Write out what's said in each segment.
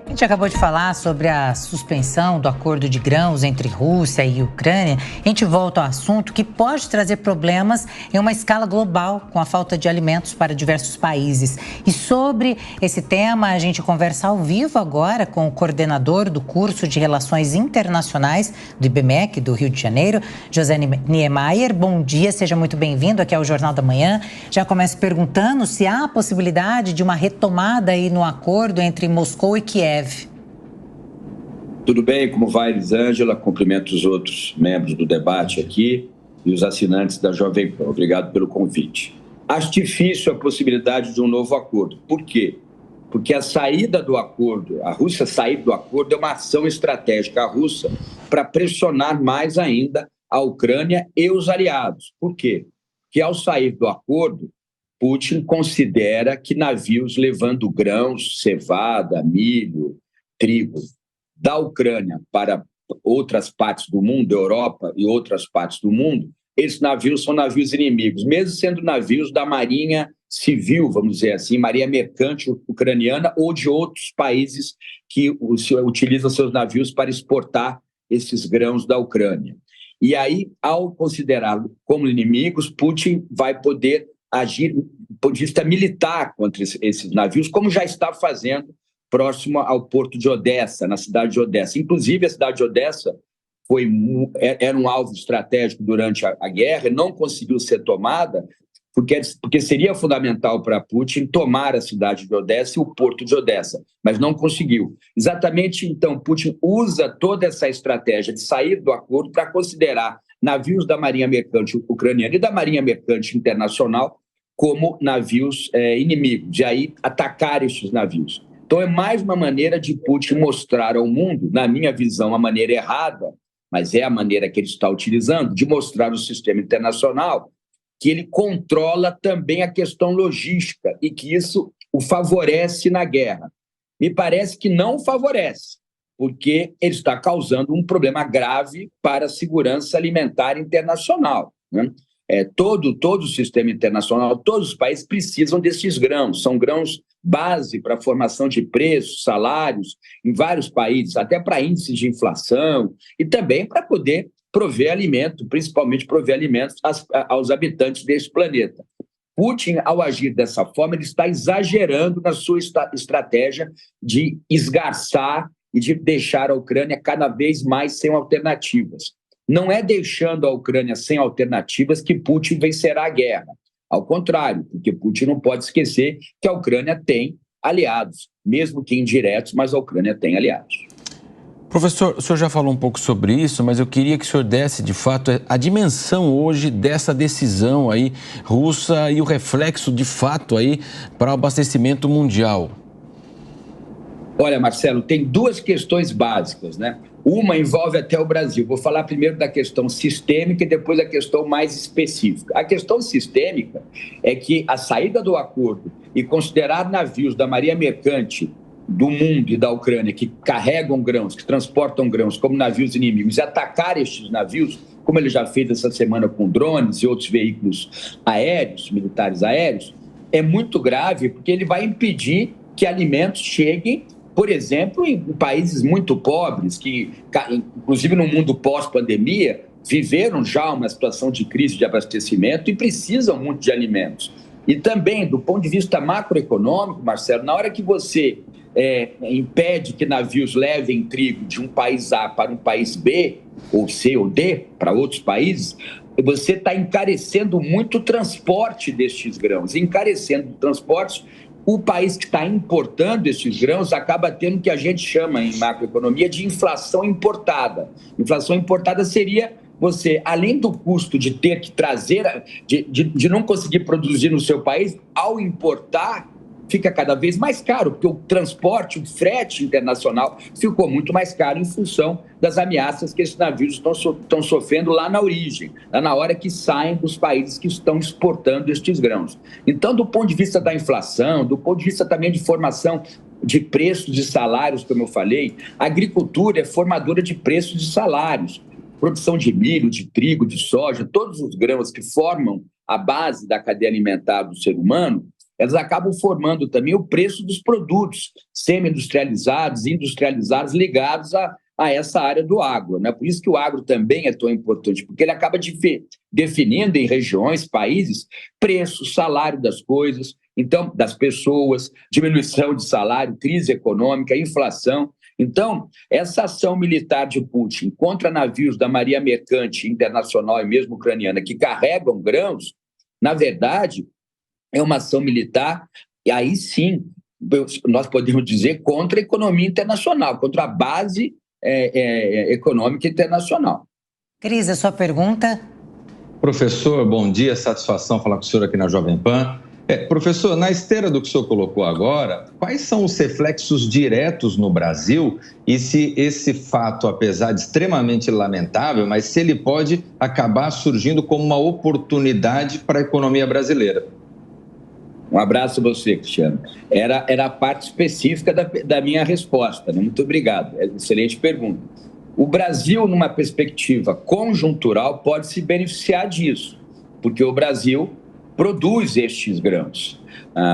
A gente acabou de falar sobre a suspensão do acordo de grãos entre Rússia e Ucrânia. A gente volta ao assunto que pode trazer problemas em uma escala global com a falta de alimentos para diversos países. E sobre esse tema, a gente conversa ao vivo agora com o coordenador do curso de Relações Internacionais do IBMEC do Rio de Janeiro, José Niemeyer. Bom dia, seja muito bem-vindo aqui ao Jornal da Manhã. Já começo perguntando se há a possibilidade de uma retomada aí no acordo entre Moscou e Kiev. Tudo bem? Como vai, Elisângela? Cumprimento os outros membros do debate aqui e os assinantes da Jovem Pan. Obrigado pelo convite. Acho difícil a possibilidade de um novo acordo. Por quê? Porque a saída do acordo, a Rússia sair do acordo é uma ação estratégica russa para pressionar mais ainda a Ucrânia e os aliados. Por quê? Porque ao sair do acordo, Putin considera que navios levando grãos, cevada, milho, trigo, da Ucrânia para outras partes do mundo, Europa e outras partes do mundo, esses navios são navios inimigos, mesmo sendo navios da Marinha Civil, vamos dizer assim, Marinha Mercante ucraniana ou de outros países que utilizam seus navios para exportar esses grãos da Ucrânia. E aí, ao considerá-los como inimigos, Putin vai poder agir do ponto de vista militar contra esses navios, como já está fazendo próximo ao porto de Odessa, na cidade de Odessa. Inclusive, a cidade de Odessa era um alvo estratégico durante a guerra, não conseguiu ser tomada, porque seria fundamental para Putin tomar a cidade de Odessa e o porto de Odessa, mas não conseguiu. Exatamente, então, Putin usa toda essa estratégia de sair do acordo para considerar navios da Marinha Mercante ucraniana e da Marinha Mercante internacional como navios inimigos, de aí atacar esses navios. Então, é mais uma maneira de Putin mostrar ao mundo, na minha visão, a maneira errada, mas é a maneira que ele está utilizando, de mostrar ao sistema internacional que ele controla também a questão logística e que isso o favorece na guerra. Me parece que não favorece, porque ele está causando um problema grave para a segurança alimentar internacional, né? Todo o sistema internacional, todos os países precisam desses grãos, são grãos base para a formação de preços, salários em vários países, até para índices de inflação e também para poder prover alimento, principalmente prover alimentos aos habitantes desse planeta. Putin, ao agir dessa forma, ele está exagerando na sua estratégia de esgarçar e de deixar a Ucrânia cada vez mais sem alternativas. Não é deixando a Ucrânia sem alternativas que Putin vencerá a guerra. Ao contrário, porque Putin não pode esquecer que a Ucrânia tem aliados, mesmo que indiretos, mas a Ucrânia tem aliados. Professor, o senhor já falou um pouco sobre isso, mas eu queria que o senhor desse, de fato, a dimensão hoje dessa decisão aí russa e o reflexo, de fato, aí para o abastecimento mundial. Olha, Marcelo, tem duas questões básicas, né? Uma envolve até o Brasil. Vou falar primeiro da questão sistêmica e depois da questão mais específica. A questão sistêmica é que a saída do acordo e considerar navios da Marinha Mercante do mundo e da Ucrânia que carregam grãos, que transportam grãos como navios inimigos e atacar estes navios, como ele já fez essa semana com drones e outros veículos aéreos, militares aéreos, é muito grave porque ele vai impedir que alimentos cheguem, por exemplo, em países muito pobres, que, inclusive no mundo pós-pandemia, viveram já uma situação de crise de abastecimento e precisam muito de alimentos. E também, do ponto de vista macroeconômico, Marcelo, na hora que você impede que navios levem trigo de um país A para um país B, ou C ou D, para outros países, você está encarecendo muito o transporte destes grãos. Encarecendo o transporte, o país que está importando esses grãos acaba tendo o que a gente chama em macroeconomia de inflação importada. Inflação importada seria você, além do custo de ter que trazer, de não conseguir produzir no seu país, ao importar, fica cada vez mais caro, porque o transporte, o frete internacional ficou muito mais caro em função das ameaças que esses navios estão sofrendo lá na origem, lá na hora que saem dos países que estão exportando estes grãos. Então, do ponto de vista da inflação, do ponto de vista também de formação de preços de salários, como eu falei, a agricultura é formadora de preços de salários. Produção de milho, de trigo, de soja, todos os grãos que formam a base da cadeia alimentar do ser humano, elas acabam formando também o preço dos produtos semi-industrializados, industrializados, ligados a essa área do agro, né? Por isso que o agro também é tão importante, porque ele acaba definindo em regiões, países, preço, salário das coisas, então, das pessoas, diminuição de salário, crise econômica, inflação. Então, essa ação militar de Putin contra navios da Marinha Mercante Internacional e mesmo ucraniana que carregam grãos, na verdade, é uma ação militar, e aí sim, nós podemos dizer, contra a economia internacional, contra a base econômica internacional. Cris, a sua pergunta? Professor, bom dia, satisfação falar com o senhor aqui na Jovem Pan. Professor, na esteira do que o senhor colocou agora, quais são os reflexos diretos no Brasil e se esse fato, apesar de extremamente lamentável, mas se ele pode acabar surgindo como uma oportunidade para a economia brasileira? Um abraço a você, Cristiano. Era a parte específica da minha resposta, né? Muito obrigado, excelente pergunta. O Brasil, numa perspectiva conjuntural, pode se beneficiar disso, porque o Brasil produz estes grãos.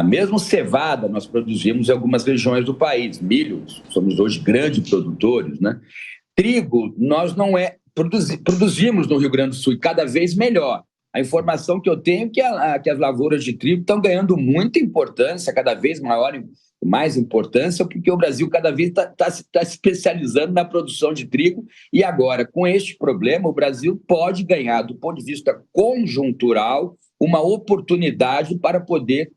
Mesmo cevada, nós produzimos em algumas regiões do país. Milho, somos hoje grandes produtores, né? Trigo, nós não produzimos no Rio Grande do Sul e cada vez melhor. A informação que eu tenho é que as lavouras de trigo estão ganhando muita importância, cada vez mais importância, porque o Brasil cada vez está se especializando na produção de trigo e agora, com este problema, o Brasil pode ganhar, do ponto de vista conjuntural, uma oportunidade para poder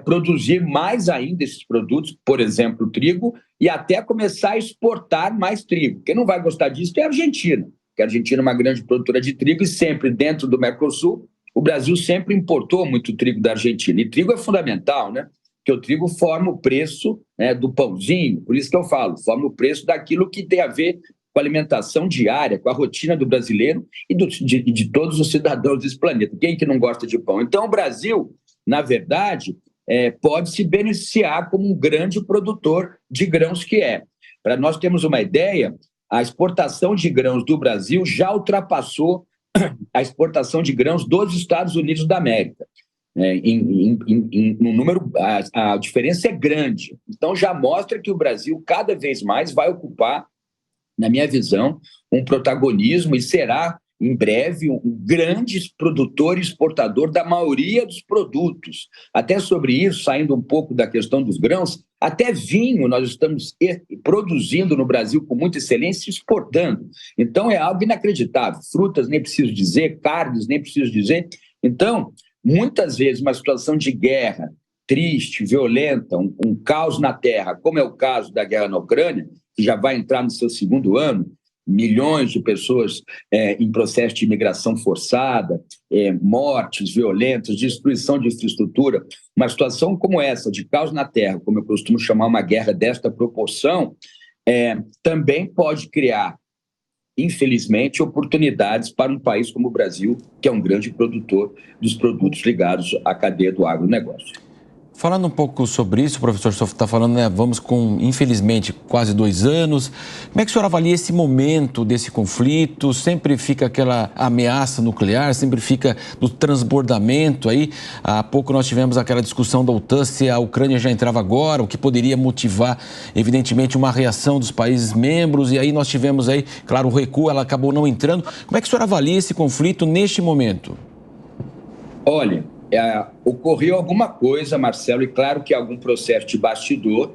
produzir mais ainda esses produtos, por exemplo, o trigo, e até começar a exportar mais trigo. Quem não vai gostar disso é a Argentina, porque a Argentina é uma grande produtora de trigo e sempre dentro do Mercosul, o Brasil sempre importou muito trigo da Argentina. E trigo é fundamental, né? Porque o trigo forma o preço, né, do pãozinho, por isso que eu falo, forma o preço daquilo que tem a ver com a alimentação diária, com a rotina do brasileiro e de todos os cidadãos desse planeta. Quem que não gosta de pão? Então, o Brasil, na verdade, pode se beneficiar como um grande produtor de grãos que é. Para nós termos uma ideia, a exportação de grãos do Brasil já ultrapassou a exportação de grãos dos Estados Unidos da América. No número, a diferença é grande. Então, já mostra que o Brasil cada vez mais vai ocupar, na minha visão, um protagonismo e será, em breve, um grande produtor e exportador da maioria dos produtos. Até sobre isso, saindo um pouco da questão dos grãos, até vinho nós estamos produzindo no Brasil com muita excelência e exportando. Então, é algo inacreditável. Frutas, nem preciso dizer, carnes, nem preciso dizer. Então, muitas vezes, uma situação de guerra triste, violenta, um caos na terra, como é o caso da guerra na Ucrânia, que já vai entrar no seu segundo ano, milhões de pessoas em processo de imigração forçada, mortes violentas, destruição de infraestrutura. Uma situação como essa, de caos na terra, como eu costumo chamar uma guerra desta proporção, também pode criar, infelizmente, oportunidades para um país como o Brasil, que é um grande produtor dos produtos ligados à cadeia do agronegócio. Falando um pouco sobre isso, professor, o senhor está falando, né, vamos com, infelizmente, quase 2 anos. Como é que o senhor avalia esse momento desse conflito? Sempre fica aquela ameaça nuclear, sempre fica do transbordamento aí. Há pouco nós tivemos aquela discussão da OTAN, se a Ucrânia já entrava agora, o que poderia motivar, evidentemente, uma reação dos países membros. E aí nós tivemos aí, claro, o recuo, ela acabou não entrando. Como é que o senhor avalia esse conflito neste momento? Olha, ocorreu alguma coisa, Marcelo, e claro que algum processo de bastidor,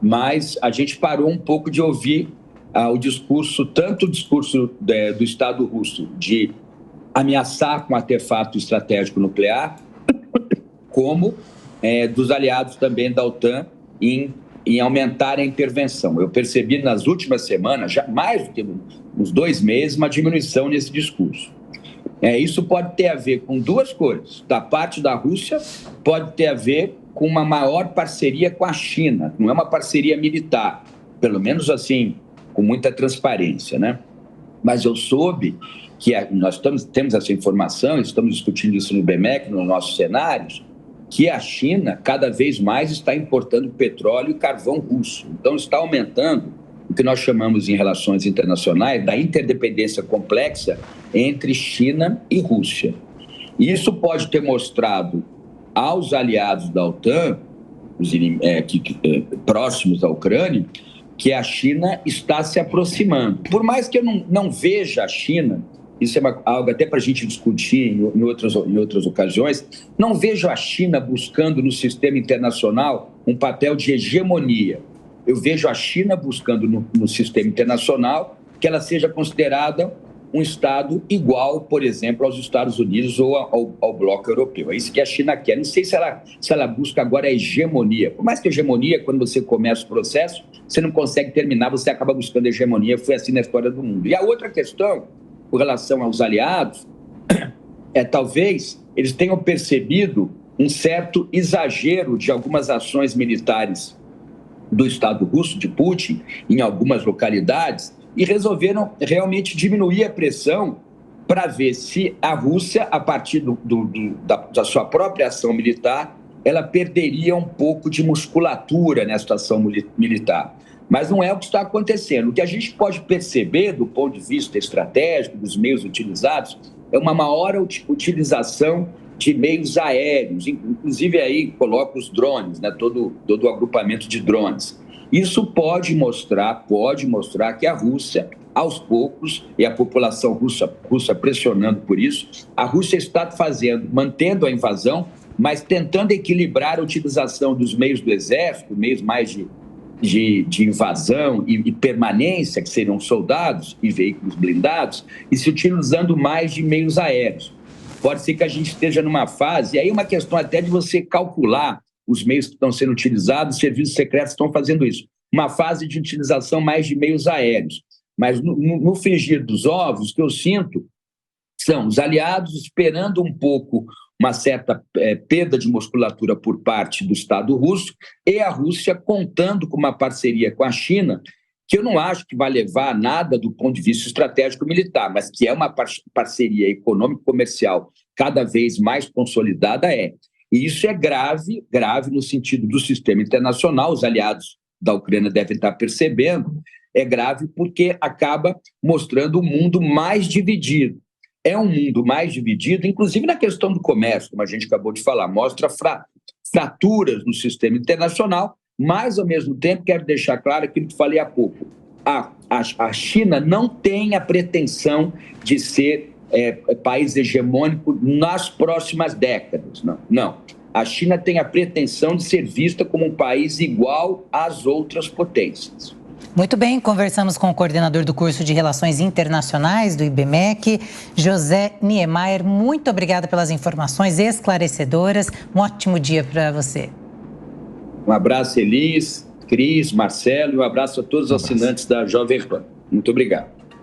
mas a gente parou um pouco de ouvir o discurso, tanto o discurso do Estado russo de ameaçar com artefato estratégico nuclear, como dos aliados também da OTAN em aumentar a intervenção. Eu percebi nas últimas semanas, já mais do que uns 2 meses, uma diminuição nesse discurso. Isso pode ter a ver com 2 coisas. Da parte da Rússia, pode ter a ver com uma maior parceria com a China. Não é uma parceria militar, pelo menos assim, com muita transparência, né? Mas eu soube que nós temos essa informação, estamos discutindo isso no BMEC, nos nossos cenários, que a China cada vez mais está importando petróleo e carvão russo. Então, está aumentando o que nós chamamos em relações internacionais da interdependência complexa entre China e Rússia. E isso pode ter mostrado aos aliados da OTAN, próximos à Ucrânia, que a China está se aproximando. Por mais que eu não veja a China, isso é algo até para a gente discutir em outras ocasiões, não vejo a China buscando no sistema internacional um papel de hegemonia. Eu vejo a China buscando no sistema internacional que ela seja considerada um Estado igual, por exemplo, aos Estados Unidos ou ao bloco europeu. É isso que a China quer. Não sei se ela busca agora a hegemonia. Por mais que a hegemonia, quando você começa o processo, você não consegue terminar, você acaba buscando a hegemonia. Foi assim na história do mundo. E a outra questão, com relação aos aliados, talvez eles tenham percebido um certo exagero de algumas ações militares do Estado russo, de Putin, em algumas localidades, e resolveram realmente diminuir a pressão para ver se a Rússia, a partir da sua própria ação militar, ela perderia um pouco de musculatura nessa ação militar. Mas não é o que está acontecendo. O que a gente pode perceber, do ponto de vista estratégico, dos meios utilizados, é uma maior utilização de meios aéreos, inclusive aí coloca os drones, né, todo o agrupamento de drones. Isso pode mostrar que a Rússia, aos poucos, e a população russa pressionando por isso, a Rússia está mantendo a invasão, mas tentando equilibrar a utilização dos meios do exército, meios mais de invasão e permanência, que seriam soldados e veículos blindados, e se utilizando mais de meios aéreos. Pode ser que a gente esteja numa fase, e aí uma questão até de você calcular os meios que estão sendo utilizados, os serviços secretos estão fazendo isso. Uma fase de utilização mais de meios aéreos. Mas no frigir dos ovos, o que eu sinto são os aliados esperando um pouco uma certa perda de musculatura por parte do Estado russo e a Rússia contando com uma parceria com a China, que eu não acho que vai levar a nada do ponto de vista estratégico militar, mas que é uma parceria econômico-comercial cada vez mais consolidada. E isso é grave no sentido do sistema internacional, os aliados da Ucrânia devem estar percebendo, é grave porque acaba mostrando um mundo mais dividido. É um mundo mais dividido, inclusive na questão do comércio, como a gente acabou de falar, mostra fraturas no sistema internacional, mas, ao mesmo tempo, quero deixar claro aquilo que falei há pouco. A China não tem a pretensão de ser país hegemônico nas próximas décadas. Não. A China tem a pretensão de ser vista como um país igual às outras potências. Muito bem, conversamos com o coordenador do curso de Relações Internacionais do IBMEC, José Niemeyer. Muito obrigada pelas informações esclarecedoras. Um ótimo dia para você. Um abraço, Elis, Cris, Marcelo, e um abraço a todos os assinantes da Jovem Pan. Muito obrigado.